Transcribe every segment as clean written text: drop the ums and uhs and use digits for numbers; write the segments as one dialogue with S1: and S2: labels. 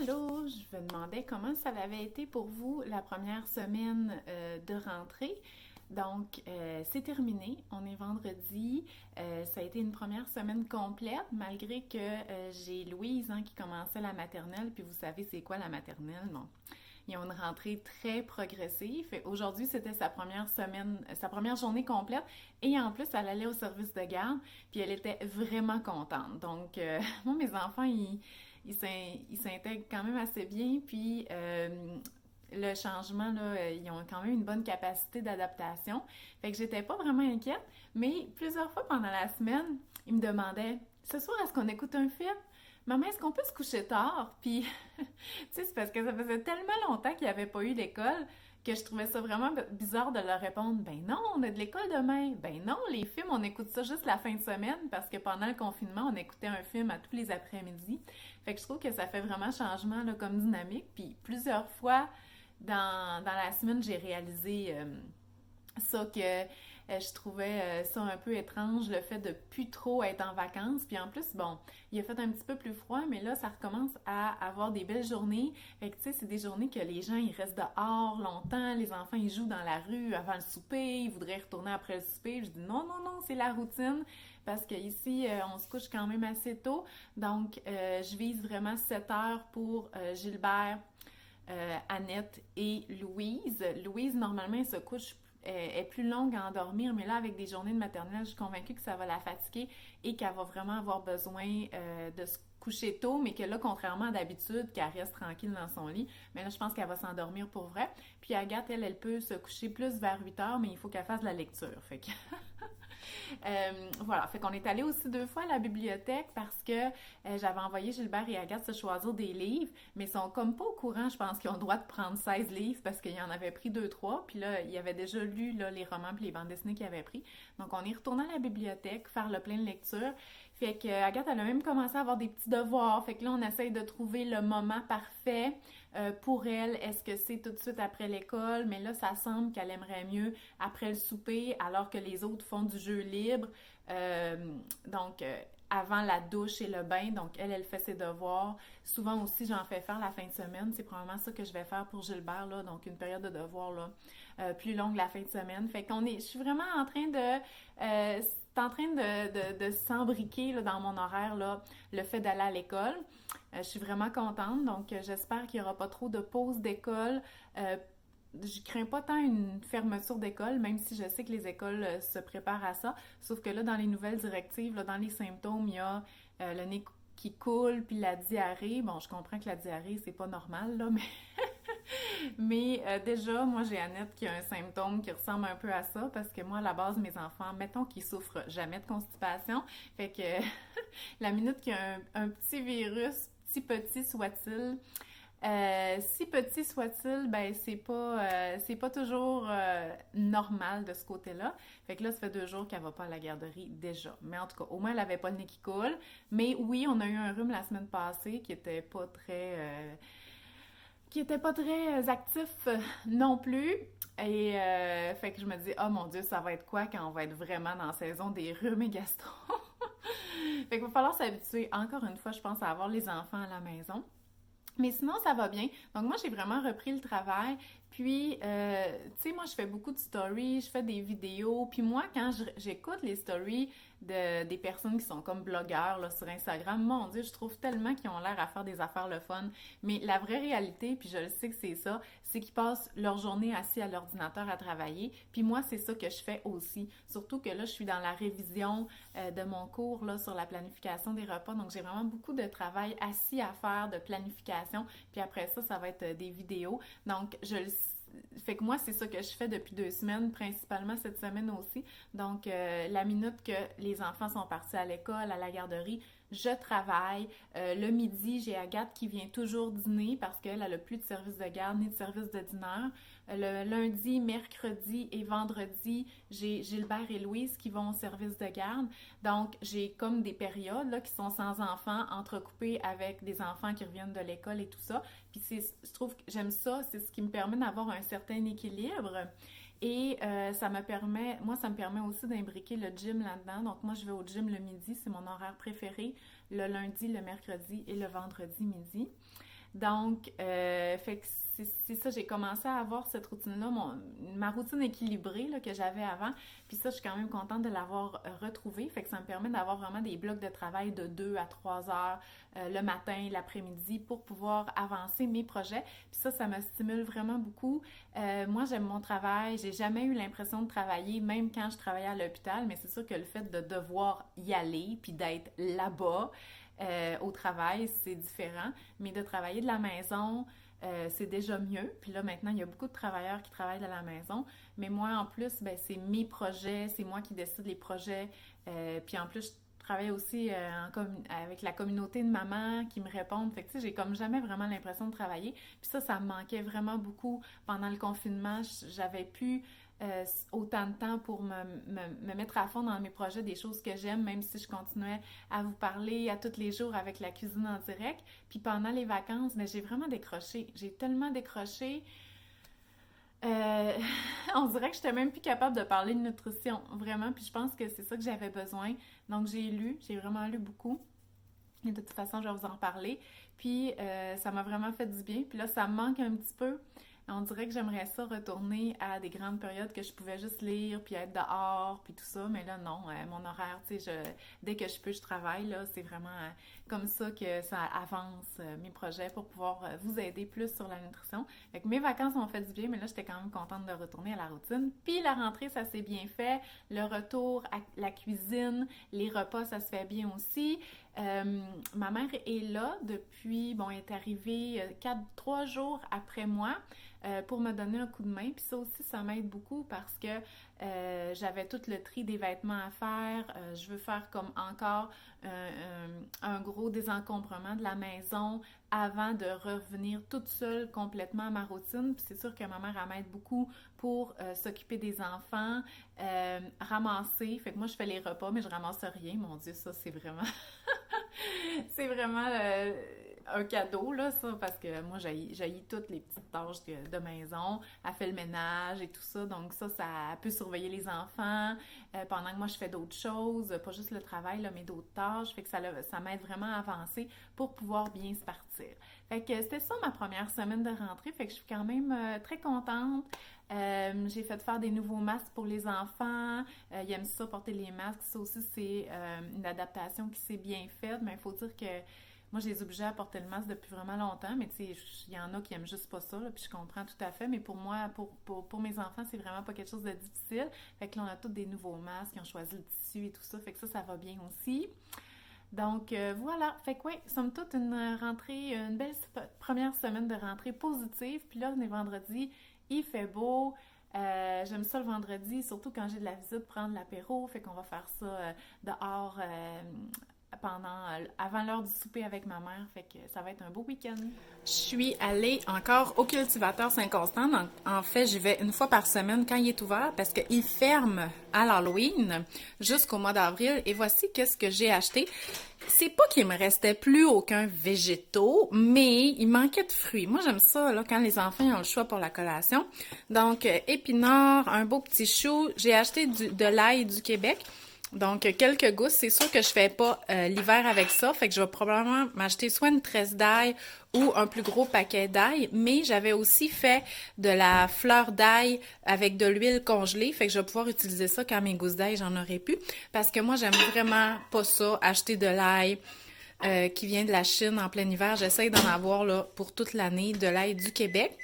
S1: Allô, je me demandais comment ça avait été pour vous la première semaine de rentrée. Donc, c'est terminé. On est vendredi. Ça a été une première semaine complète, malgré que j'ai Louise qui commençait la maternelle. Puis vous savez, c'est quoi la maternelle? Bon, ils ont une rentrée très progressive. Et aujourd'hui, c'était sa première semaine, sa première journée complète. Et en plus, elle allait au service de garde. Puis elle était vraiment contente. Donc, moi, mes enfants, ils s'intègrent quand même assez bien. Puis, le changement, là, ils ont quand même une bonne capacité d'adaptation. Fait que j'étais pas vraiment inquiète. Mais plusieurs fois pendant la semaine, ils me demandaient, ce soir, est-ce qu'on écoute un film? Maman, est-ce qu'on peut se coucher tard? Puis, tu sais, c'est parce que ça faisait tellement longtemps qu'il n'y avait pas eu d'école que je trouvais ça vraiment bizarre de leur répondre, ben non, on a de l'école demain. Ben non, les films, on écoute ça juste la fin de semaine parce que pendant le confinement, on écoutait un film à tous les après-midi. Fait que je trouve que ça fait vraiment changement là, comme dynamique. Puis plusieurs fois dans la semaine, j'ai réalisé ça que je trouvais ça un peu étrange, le fait de plus trop être en vacances. Puis en plus, bon, il a fait un petit peu plus froid, mais là, ça recommence à avoir des belles journées. Fait que tu sais, c'est des journées que les gens, ils restent dehors longtemps, les enfants, ils jouent dans la rue avant le souper, ils voudraient retourner après le souper. Je dis non, non, non, c'est la routine. Parce qu'ici, on se couche quand même assez tôt. Donc, je vise vraiment 7 heures pour Gilbert, Annette et Louise. Louise, normalement, elle se couche est plus longue à endormir, mais là, avec des journées de maternelle, je suis convaincue que ça va la fatiguer et qu'elle va vraiment avoir besoin de se coucher tôt, mais que là, contrairement à d'habitude, qu'elle reste tranquille dans son lit, mais là, je pense qu'elle va s'endormir pour vrai. Puis Agathe, elle peut se coucher plus vers 8 heures, mais il faut qu'elle fasse de la lecture. Fait que voilà, fait qu'on est allé aussi 2 fois à la bibliothèque parce que j'avais envoyé Gilbert et Agathe se choisir des livres, mais ils sont comme pas au courant, je pense qu'ils ont le droit de prendre 16 livres parce qu'ils en avaient pris 2, 3, puis là, ils avaient déjà lu là, les romans puis les bandes dessinées qu'ils avaient pris. Donc, on est retourné à la bibliothèque faire le plein de lecture. Fait que Agathe, elle a même commencé à avoir des petits devoirs. Fait que là, on essaye de trouver le moment parfait pour elle. Est-ce que c'est tout de suite après l'école? Mais là, ça semble qu'elle aimerait mieux après le souper, alors que les autres font du jeu libre. Euh, donc, avant la douche et le bain. Donc, elle fait ses devoirs. Souvent aussi, j'en fais faire la fin de semaine. C'est probablement ça que je vais faire pour Gilbert, là. Donc, une période de devoirs, là, plus longue la fin de semaine. Fait je suis vraiment en train de... c'est en train de s'embriquer là, dans mon horaire, là, le fait d'aller à l'école. Je suis vraiment contente, donc j'espère qu'il n'y aura pas trop de pauses d'école. Je crains pas tant une fermeture d'école, même si je sais que les écoles se préparent à ça. Sauf que là, dans les nouvelles directives, là, dans les symptômes, il y a le nez qui coule, puis la diarrhée. Bon, je comprends que la diarrhée, c'est pas normal, là, mais déjà, moi, j'ai Annette qui a un symptôme qui ressemble un peu à ça, parce que moi, à la base, mes enfants, mettons qu'ils souffrent jamais de constipation, fait que la minute qu'il y a un petit virus, petit soit-il, si petit soit-il, ben c'est pas toujours normal de ce côté-là. Fait que là, ça fait 2 jours qu'elle va pas à la garderie déjà. Mais en tout cas, au moins elle avait pas le nez qui coule. Mais oui, on a eu un rhume la semaine passée qui était pas très actif non plus. Et fait que je me dis, oh mon Dieu, ça va être quoi quand on va être vraiment dans la saison des rhumes et gastro? Fait qu'il va falloir s'habituer encore une fois, je pense, à avoir les enfants à la maison. Mais sinon, ça va bien. Donc moi, j'ai vraiment repris le travail. Puis, tu sais, moi, je fais beaucoup de stories, je fais des vidéos. Puis moi, quand j'écoute les stories des personnes qui sont comme blogueurs là, sur Instagram, mon Dieu, je trouve tellement qu'ils ont l'air à faire des affaires le fun. Mais la vraie réalité, puis je le sais que c'est ça, c'est qu'ils passent leur journée assis à l'ordinateur à travailler. Puis moi, c'est ça que je fais aussi. Surtout que là, je suis dans la révision de mon cours là, sur la planification des repas. Donc, j'ai vraiment beaucoup de travail assis à faire, de planification. Puis après ça, ça va être des vidéos. Donc, fait que moi, c'est ça que je fais depuis 2 semaines, principalement cette semaine aussi. Donc, la minute que les enfants sont partis à l'école, à la garderie, je travaille. Le midi, j'ai Agathe qui vient toujours dîner parce qu'elle a plus de service de garde ni de service de dîneur. Le lundi, mercredi et vendredi, j'ai Gilbert et Louise qui vont au service de garde. Donc, j'ai comme des périodes là, qui sont sans enfants, entrecoupées avec des enfants qui reviennent de l'école et tout ça. Puis je trouve que j'aime ça, c'est ce qui me permet d'avoir un certain équilibre. Et ça me permet aussi d'imbriquer le gym là-dedans. Donc moi, je vais au gym le midi, c'est mon horaire préféré, le lundi, le mercredi et le vendredi midi. Donc, fait que c'est ça, j'ai commencé à avoir cette routine-là, ma routine équilibrée là, que j'avais avant. Puis ça, je suis quand même contente de l'avoir retrouvée. Fait que ça me permet d'avoir vraiment des blocs de travail de 2 à 3 heures le matin, l'après-midi pour pouvoir avancer mes projets. Puis ça me stimule vraiment beaucoup. Moi, j'aime mon travail. J'ai jamais eu l'impression de travailler, même quand je travaillais à l'hôpital. Mais c'est sûr que le fait de devoir y aller puis d'être là-bas, au travail, c'est différent. Mais de travailler de la maison, c'est déjà mieux. Puis là, maintenant, il y a beaucoup de travailleurs qui travaillent de la maison. Mais moi, en plus, ben, c'est mes projets, c'est moi qui décide les projets. Puis en plus, je travaille aussi avec la communauté de mamans qui me répondent. Fait que, tu sais, j'ai comme jamais vraiment l'impression de travailler. Puis ça me manquait vraiment beaucoup. Pendant le confinement, j'avais pu autant de temps pour me mettre à fond dans mes projets, des choses que j'aime, même si je continuais à vous parler à tous les jours avec la cuisine en direct. Puis pendant les vacances, mais j'ai vraiment décroché. J'ai tellement décroché. Euh, on dirait que je n'étais même plus capable de parler de nutrition, vraiment. Puis je pense que c'est ça que j'avais besoin. Donc j'ai vraiment lu beaucoup. Et de toute façon, je vais vous en parler. Puis ça m'a vraiment fait du bien. Puis là, ça me manque un petit peu. On dirait que j'aimerais ça retourner à des grandes périodes que je pouvais juste lire puis être dehors puis tout ça, mais là non, mon horaire, tu sais, dès que je peux, je travaille, là, c'est vraiment comme ça que ça avance mes projets pour pouvoir vous aider plus sur la nutrition. Fait que mes vacances m'ont fait du bien, mais là, j'étais quand même contente de retourner à la routine. Puis la rentrée, ça s'est bien fait. Le retour à la cuisine, les repas, ça se fait bien aussi. Ma mère est là depuis, bon, elle est arrivée 3 jours après moi pour me donner un coup de main. Puis ça aussi, ça m'aide beaucoup parce que j'avais tout le tri des vêtements à faire. Je veux faire comme encore un gros désencombrement de la maison avant de revenir toute seule complètement à ma routine. Puis c'est sûr que ma mère, elle m'aide beaucoup pour s'occuper des enfants, ramasser. Fait que moi, je fais les repas, mais je ramasse rien. Mon Dieu, ça, c'est vraiment... c'est vraiment un cadeau, là, ça, parce que moi, j'haïs toutes les petites tâches de maison. Elle fait le ménage et tout ça, donc ça peut surveiller les enfants pendant que moi, je fais d'autres choses, pas juste le travail, là, mais d'autres tâches. Fait que ça m'aide vraiment à avancer pour pouvoir bien se partir. Fait que c'était ça ma première semaine de rentrée, fait que je suis quand même très contente. J'ai fait faire des nouveaux masques pour les enfants. Ils aiment ça, porter les masques. Ça aussi, c'est une adaptation qui s'est bien faite. Mais il faut dire que moi, je les obligeais à porter le masque depuis vraiment longtemps. Mais tu sais, il y en a qui aiment juste pas ça, là, puis je comprends tout à fait. Mais pour moi, pour mes enfants, c'est vraiment pas quelque chose de difficile. Fait que là, on a tous des nouveaux masques. Ils ont choisi le tissu et tout ça. Fait que ça va bien aussi. Donc voilà, fait que oui, somme toute une rentrée, une belle première semaine de rentrée positive. Puis là, on est vendredi, il fait beau. J'aime ça le vendredi, surtout quand j'ai de la visite, prendre l'apéro. Fait qu'on va faire ça dehors avant l'heure du souper avec ma mère. Fait que ça va être un beau week-end. Je suis allée encore au cultivateur Saint-Constant. Donc, en fait, j'y vais une fois par semaine quand il est ouvert parce qu'il ferme à l'Halloween jusqu'au mois d'avril. Et voici qu'est-ce que j'ai acheté. C'est pas qu'il me restait plus aucun végétaux, mais il manquait de fruits. Moi, j'aime ça là quand les enfants ont le choix pour la collation. Donc, épinards, un beau petit chou. J'ai acheté de l'ail du Québec. Donc, quelques gousses. C'est sûr que je fais pas l'hiver avec ça. Fait que je vais probablement m'acheter soit une tresse d'ail ou un plus gros paquet d'ail. Mais j'avais aussi fait de la fleur d'ail avec de l'huile congelée. Fait que je vais pouvoir utiliser ça quand mes gousses d'ail, j'en aurai plus. Parce que moi, j'aime vraiment pas ça, acheter de l'ail qui vient de la Chine en plein hiver. J'essaye d'en avoir là pour toute l'année, de l'ail du Québec.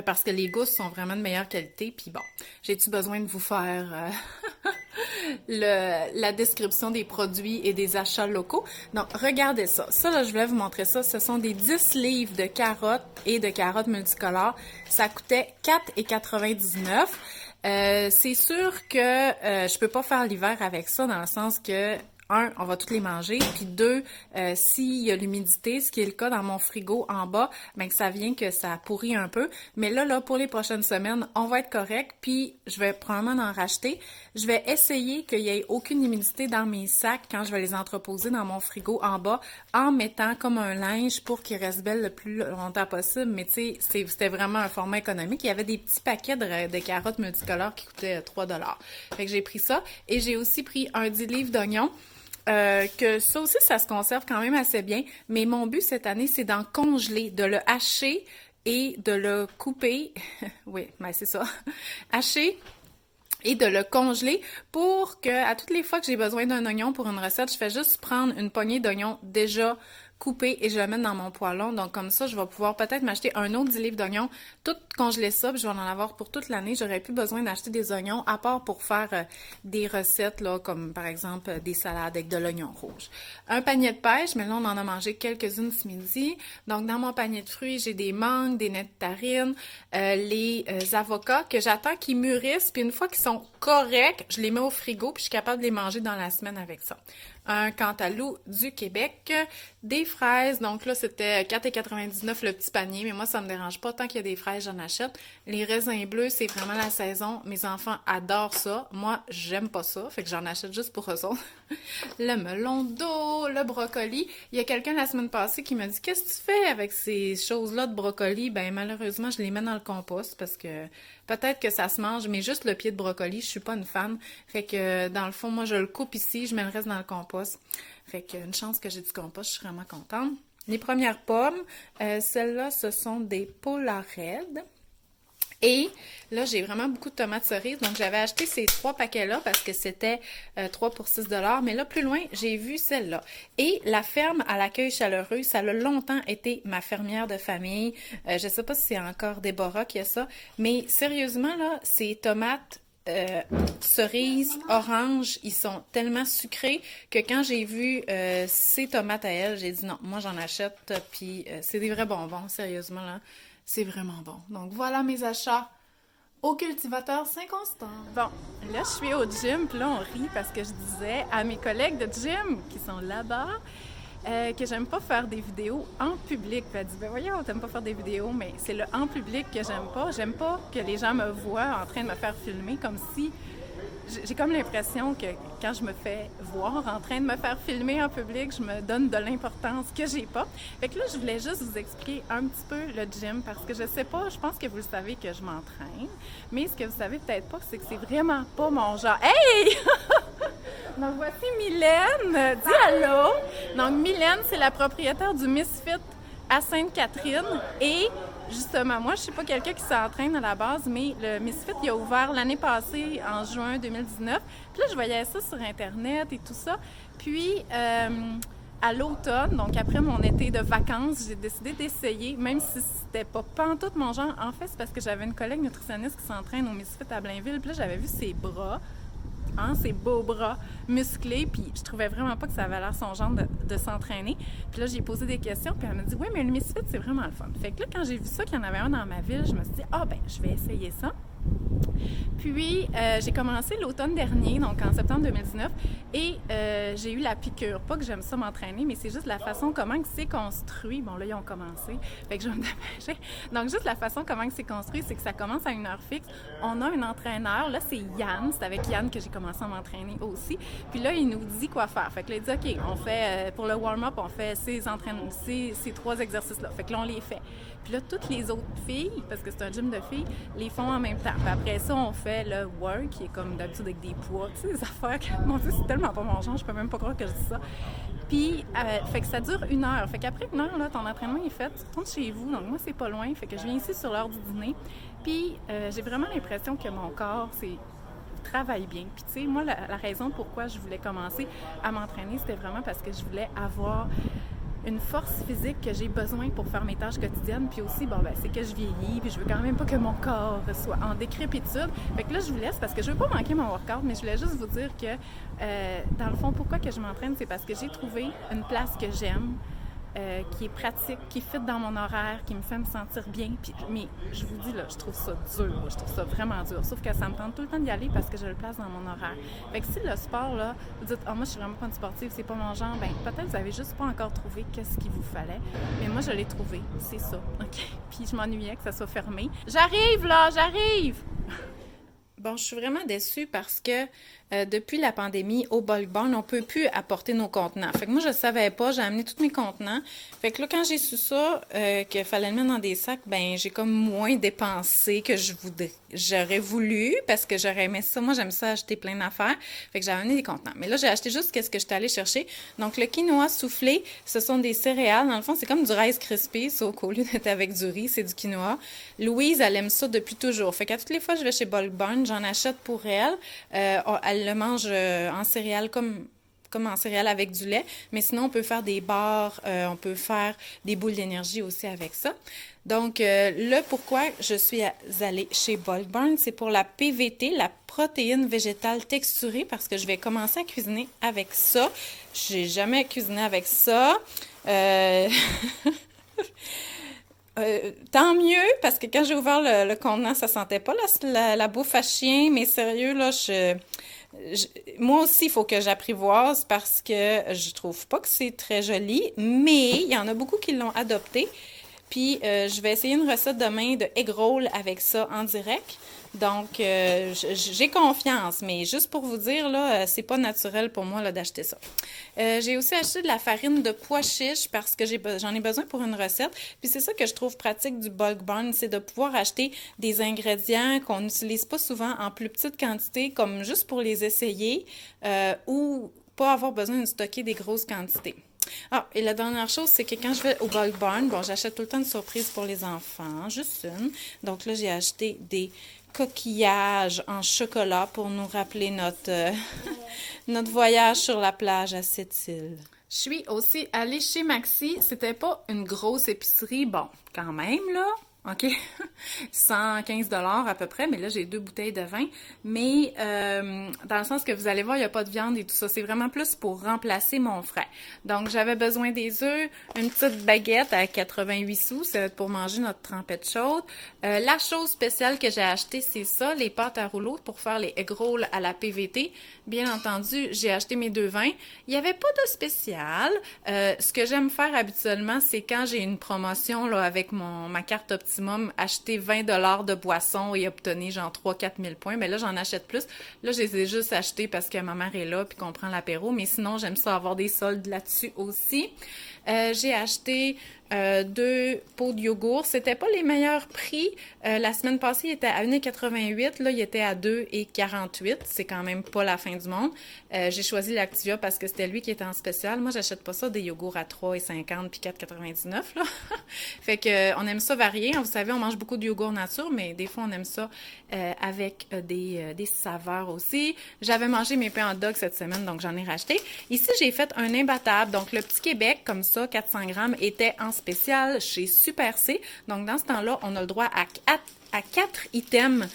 S1: Parce que les gousses sont vraiment de meilleure qualité. Puis bon, j'ai-tu besoin de vous faire la description des produits et des achats locaux? Donc, regardez ça. Ça, là, je voulais vous montrer ça. Ce sont des 10 livres de carottes et de carottes multicolores. Ça coûtait 4,99 $. C'est sûr que je peux pas faire l'hiver avec ça dans le sens que on va toutes les manger, puis deux, s'il y a l'humidité, ce qui est le cas dans mon frigo en bas, ben que ça vient que ça pourrit un peu. Mais là, pour les prochaines semaines, on va être correct, puis je vais probablement en racheter. Je vais essayer qu'il n'y ait aucune humidité dans mes sacs quand je vais les entreposer dans mon frigo en bas, en mettant comme un linge pour qu'ils restent belles le plus longtemps possible. Mais tu sais, c'était vraiment un format économique. Il y avait des petits paquets de carottes multicolores qui coûtaient 3 $. Fait que j'ai pris ça, et j'ai aussi pris un 10 livres d'oignons. que ça aussi, ça se conserve quand même assez bien. Mais mon but cette année, c'est d'en congeler, de le hacher et de le couper. Oui, mais c'est ça. Hacher et de le congeler pour que, à toutes les fois que j'ai besoin d'un oignon pour une recette, je fais juste prendre une poignée d'oignons déjà coupés et je le mets dans mon poêlon. Donc comme ça, je vais pouvoir peut-être m'acheter un autre 10 livres d'oignons, tout congeler ça, puis je vais en avoir pour toute l'année. J'aurais plus besoin d'acheter des oignons, à part pour faire des recettes, là, comme par exemple des salades avec de l'oignon rouge. Un panier de pêche, mais là, on en a mangé quelques-unes ce midi. Donc dans mon panier de fruits, j'ai des mangues, des nectarines, les avocats que j'attends qu'ils mûrissent, puis une fois qu'ils sont corrects, je les mets au frigo, puis je suis capable de les manger dans la semaine avec ça. Un cantaloupe du Québec, des fraises, donc là c'était 4,99 le petit panier, mais moi ça me dérange pas, tant qu'il y a des fraises, j'en achète. Les raisins bleus, c'est vraiment la saison, mes enfants adorent ça, moi j'aime pas ça, fait que j'en achète juste pour eux autres. Le melon d'eau, le brocoli, il y a quelqu'un la semaine passée qui m'a dit « Qu'est-ce que tu fais avec ces choses-là de brocoli? » Ben malheureusement, je les mets dans le compost parce que peut-être que ça se mange, mais juste le pied de brocoli, je suis pas une fan. Fait que dans le fond, moi je le coupe ici, je mets le reste dans le compost. Fait que une chance que j'ai du compost, je suis vraiment contente. Les premières pommes, celles-là, ce sont des Polaraides. Et là, j'ai vraiment beaucoup de tomates cerises. Donc, j'avais acheté ces 3 paquets-là parce que c'était 3 pour 6 $. Mais là, plus loin, j'ai vu celle-là. Et la ferme à l'accueil chaleureux, ça a longtemps été ma fermière de famille. Je sais pas si c'est encore Déborah qui a ça. Mais sérieusement, là, ces tomates cerises, oranges, ils sont tellement sucrés que quand j'ai vu ces tomates à elle, j'ai dit non, moi j'en achète, puis c'est des vrais bonbons, sérieusement, là, c'est vraiment bon. Donc voilà mes achats au cultivateur Saint-Constant. Bon, là je suis au gym, puis là on rit parce que je disais à mes collègues de gym qui sont là-bas, que j'aime pas faire des vidéos en public. Puis elle dit, ben voyons, t'aimes pas faire des vidéos, mais c'est le en public que j'aime pas. J'aime pas que les gens me voient en train de me faire filmer, comme si... J'ai comme l'impression que quand je me fais voir en train de me faire filmer en public, je me donne de l'importance que j'ai pas. Fait que là, je voulais juste vous expliquer un petit peu le gym parce que je sais pas, je pense que vous le savez que je m'entraîne, mais ce que vous savez peut-être pas, c'est que c'est vraiment pas mon genre. Hey! Donc voici Mylène, dis allô! Donc Mylène, c'est la propriétaire du Misfit à Sainte-Catherine et justement, moi je suis pas quelqu'un qui s'entraîne à la base, mais le Misfit il a ouvert l'année passée en juin 2019. Puis là je voyais ça sur internet et tout ça. Puis à l'automne, donc après mon été de vacances, j'ai décidé d'essayer, même si c'était pas pantoute mon genre. En fait, c'est parce que j'avais une collègue nutritionniste qui s'entraîne au Misfit à Blainville. Puis là j'avais vu ses bras. Hein, ses beaux bras musclés, puis je trouvais vraiment pas que ça avait l'air son genre de s'entraîner. Puis là, j'ai posé des questions, puis elle m'a dit « Oui, mais le Misfit, c'est vraiment le fun. » Fait que là, quand j'ai vu ça, qu'il y en avait un dans ma ville, je me suis dit « Ah, ben, je vais essayer ça. » Puis, j'ai commencé l'automne dernier, donc en septembre 2019, et j'ai eu la piqûre. Pas que j'aime ça m'entraîner, mais c'est juste la façon comment c'est construit. Bon, là, ils ont commencé, fait que je vais me dépêcher. Donc, juste la façon comment c'est construit, c'est que ça commence à une heure fixe. On a un entraîneur, là, c'est Yann. C'est avec Yann que j'ai commencé à m'entraîner aussi. Puis là, il nous dit quoi faire. Fait que là, il dit, OK, on fait, pour le warm-up, on fait ces 3 exercices-là. Fait que là, on les fait. Puis là, toutes les autres filles, parce que c'est un gym de filles, les font en même temps. Puis après ça, on fait le work, qui est comme d'habitude avec des poids, tu sais, des affaires que, mon Dieu, c'est tellement pas mon genre, je peux même pas croire que je dis ça. Puis, fait que ça dure 1 heure. Fait qu'après 1 heure, là, ton entraînement est fait, tu retournes chez vous. Donc moi, c'est pas loin. Fait que je viens ici sur l'heure du dîner. Puis, j'ai vraiment l'impression que mon corps, travaille bien. Puis tu sais, moi, la raison pourquoi je voulais commencer à m'entraîner, c'était vraiment parce que je voulais avoir une force physique que j'ai besoin pour faire mes tâches quotidiennes. Puis aussi, bon, ben, c'est que je vieillis, puis je veux quand même pas que mon corps soit en décrépitude. Fait que là, je vous laisse parce que je veux pas manquer mon workout, mais je voulais juste vous dire que, dans le fond, pourquoi que je m'entraîne, c'est parce que j'ai trouvé une place que j'aime, qui est pratique, qui fit dans mon horaire, qui me fait me sentir bien. Puis, mais je vous dis, là, je trouve ça dur. Je trouve ça vraiment dur. Sauf que ça me tente tout le temps d'y aller parce que je le place dans mon horaire. Fait que si le sport, là, vous dites « Ah, moi, je suis vraiment pas une sportive, c'est pas mon genre », ben peut-être vous avez juste pas encore trouvé qu'est-ce qu'il vous fallait. Mais moi, je l'ai trouvé. C'est ça. OK? Puis je m'ennuyais que ça soit fermé. J'arrive, là! J'arrive! Bon, je suis vraiment déçue parce que Depuis la pandémie, au Bulk Barn, on peut plus apporter nos contenants. Fait que moi, je savais pas, j'ai amené tous mes contenants. Fait que là, quand j'ai su ça, qu'il fallait le mettre dans des sacs, ben j'ai comme moins dépensé que j'aurais voulu, parce que j'aurais aimé ça. Moi, j'aime ça acheter plein d'affaires. Fait que j'ai amené des contenants. Mais là, j'ai acheté juste qu'est-ce que j'étais allée chercher. Donc, le quinoa soufflé, ce sont des céréales. Dans le fond, c'est comme du Rice Krispies, sauf qu'au lieu d'être avec du riz, c'est du quinoa. Louise, elle aime ça depuis toujours. Fait qu'à toutes les fois que je vais chez Bulk Barn, j'en achète pour elle. Elle le mange en céréales comme en céréales avec du lait, mais sinon on peut faire des barres, on peut faire des boules d'énergie aussi avec ça. Donc, le pourquoi je suis allée chez Bulk Barn, c'est pour la PVT, la protéine végétale texturée, parce que je vais commencer à cuisiner avec ça. J'ai jamais cuisiné avec ça. Tant mieux, parce que quand j'ai ouvert le contenant, ça sentait pas la bouffe à chien, mais sérieux, là, moi aussi, il faut que j'apprivoise parce que je trouve pas que c'est très joli, mais il y en a beaucoup qui l'ont adopté. Puis, je vais essayer une recette demain de egg roll avec ça en direct. Donc, j'ai confiance, mais juste pour vous dire, là, c'est pas naturel pour moi là, d'acheter ça. J'ai aussi acheté de la farine de pois chiche parce que j'en ai besoin pour une recette. Puis c'est ça que je trouve pratique du Bulk Barn, c'est de pouvoir acheter des ingrédients qu'on n'utilise pas souvent en plus petite quantité, comme juste pour les essayer, ou pas avoir besoin de stocker des grosses quantités. Ah, et la dernière chose, c'est que quand je vais au Bulk Barn, bon, j'achète tout le temps une surprise pour les enfants, juste une. Donc là, j'ai acheté des coquillages en chocolat pour nous rappeler notre voyage sur la plage à Sept-Îles. Je suis aussi allée chez Maxi. C'était pas une grosse épicerie, bon, quand même, là. OK? 115 à peu près, mais là, j'ai 2 bouteilles de vin. Mais dans le sens que vous allez voir, il n'y a pas de viande et tout ça. C'est vraiment plus pour remplacer mon frais. Donc, j'avais besoin des œufs, une petite baguette à 88 sous, c'est pour manger notre trempette chaude. La chose spéciale que j'ai achetée, c'est ça, les pâtes à rouleau pour faire les egg rolls à la PVT. Bien entendu, j'ai acheté mes 2 vins. Il n'y avait pas de spécial. Ce que j'aime faire habituellement, c'est quand j'ai une promotion là, avec ma carte Optimum, acheter 20 de boisson et obtenir genre 3-4 000 points. Mais là, j'en achète plus. Là, je les ai juste achetés parce que ma mère est là puis qu'on prend l'apéro. Mais sinon, j'aime ça avoir des soldes là-dessus aussi. J'ai acheté 2 pots de yogourt. C'était pas les meilleurs prix. La semaine passée, il était à 1,88. Là, il était à 2,48. C'est quand même pas la fin du monde. J'ai choisi l'Activia parce que c'était lui qui était en spécial. Moi, j'achète pas ça des yogourts à 3,50 puis 4,99 là. Fait que on aime ça varier. Vous savez, on mange beaucoup de yogourt nature, mais des fois, on aime ça avec des saveurs aussi. J'avais mangé mes pains en dog cette semaine, donc j'en ai racheté. Ici, j'ai fait un imbattable. Donc, le petit Québec, comme ça, 400 grammes, était en spécial chez Super C. Donc, dans ce temps-là, on a le droit à 4 items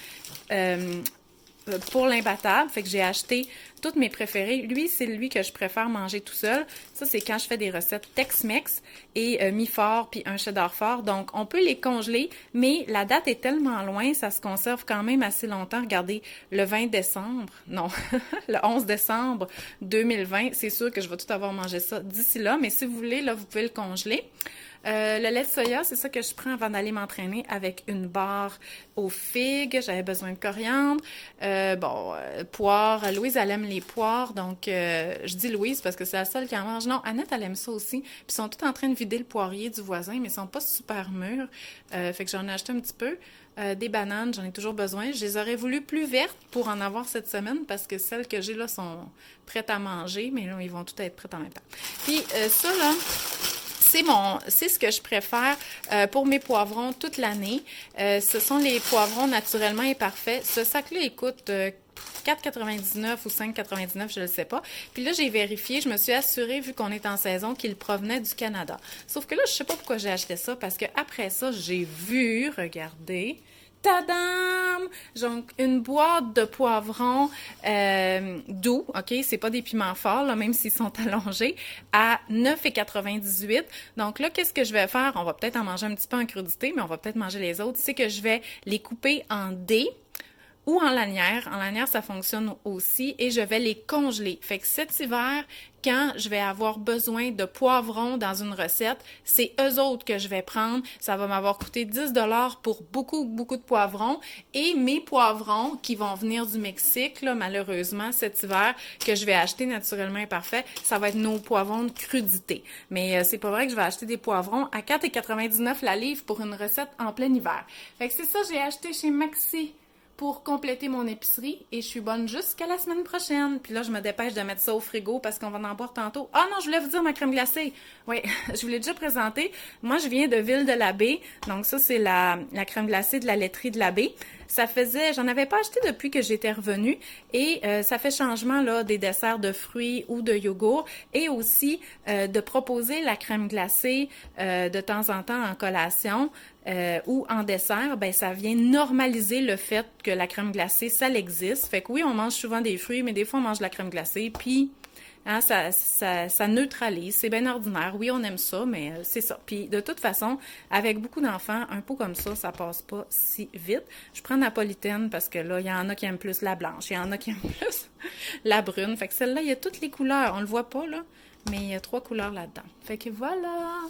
S1: pour l'imbattable. Fait que j'ai acheté toutes mes préférés. Lui, c'est lui que je préfère manger tout seul. Ça, c'est quand je fais des recettes Tex-Mex et mi-fort puis un cheddar fort. Donc, on peut les congeler, mais la date est tellement loin, ça se conserve quand même assez longtemps. Regardez, le 20 décembre, non, le 11 décembre 2020, c'est sûr que je vais tout avoir mangé ça d'ici là, mais si vous voulez, là, vous pouvez le congeler. Le lait de soya, c'est ça que je prends avant d'aller m'entraîner avec une barre aux figues. J'avais besoin de coriandre. Poire. Louise, elle aime les poires. Donc, je dis Louise parce que c'est la seule qui en mange. Non, Annette, elle aime ça aussi. Puis, ils sont tous en train de vider le poirier du voisin, mais ils sont pas super mûrs. Fait que j'en ai acheté un petit peu. Des bananes, j'en ai toujours besoin. Je les aurais voulu plus vertes pour en avoir cette semaine parce que celles que j'ai là sont prêtes à manger, mais là, ils vont toutes être prêtes en même temps. Puis, ça, là... C'est ce que je préfère pour mes poivrons toute l'année. Ce sont les poivrons naturellement imparfaits. Ce sac-là, il coûte 4,99 ou 5,99, je ne le sais pas. Puis là, j'ai vérifié, je me suis assurée, vu qu'on est en saison, qu'il provenait du Canada. Sauf que là, je ne sais pas pourquoi j'ai acheté ça, parce que après ça, j'ai vu, regardez... Tadam! Donc, une boîte de poivrons doux, OK? C'est pas des piments forts, là, même s'ils sont allongés, à 9,98. Donc là, qu'est-ce que je vais faire? On va peut-être en manger un petit peu en crudité, mais on va peut-être manger les autres. C'est que je vais les couper en dés ou en lanière. En lanière, ça fonctionne aussi et je vais les congeler. Fait que cet hiver, quand je vais avoir besoin de poivrons dans une recette, c'est eux autres que je vais prendre. Ça va m'avoir coûté 10$ pour beaucoup, beaucoup de poivrons. Et mes poivrons qui vont venir du Mexique, là, malheureusement, cet hiver, que je vais acheter naturellement imparfait, ça va être nos poivrons de crudité. Mais c'est pas vrai que je vais acheter des poivrons à 4,99 la livre pour une recette en plein hiver. Fait que c'est ça, j'ai acheté chez Maxi pour compléter mon épicerie et je suis bonne jusqu'à la semaine prochaine. Puis là, je me dépêche de mettre ça au frigo parce qu'on va en boire tantôt. Ah non, je voulais vous dire ma crème glacée. Oui, je vous l'ai déjà présentée. Moi, je viens de Ville-de-l'Abbé. Donc ça, c'est la crème glacée de la laiterie de l'Abbé. J'en avais pas acheté depuis que j'étais revenue et ça fait changement là des desserts de fruits ou de yogourt et aussi de proposer la crème glacée de temps en temps en collation ou en dessert, ben ça vient normaliser le fait que la crème glacée, ça existe. Fait que oui, on mange souvent des fruits, mais des fois on mange de la crème glacée, puis hein, ça neutralise. C'est bien ordinaire. Oui, on aime ça, mais c'est ça. Puis de toute façon, avec beaucoup d'enfants, un pot comme ça passe pas si vite. Je prends napolitaine parce que là, il y en a qui aiment plus la blanche, il y en a qui aiment plus la brune. Fait que celle-là, il y a toutes les couleurs. On le voit pas, là, mais il y a 3 couleurs là-dedans. Fait que voilà!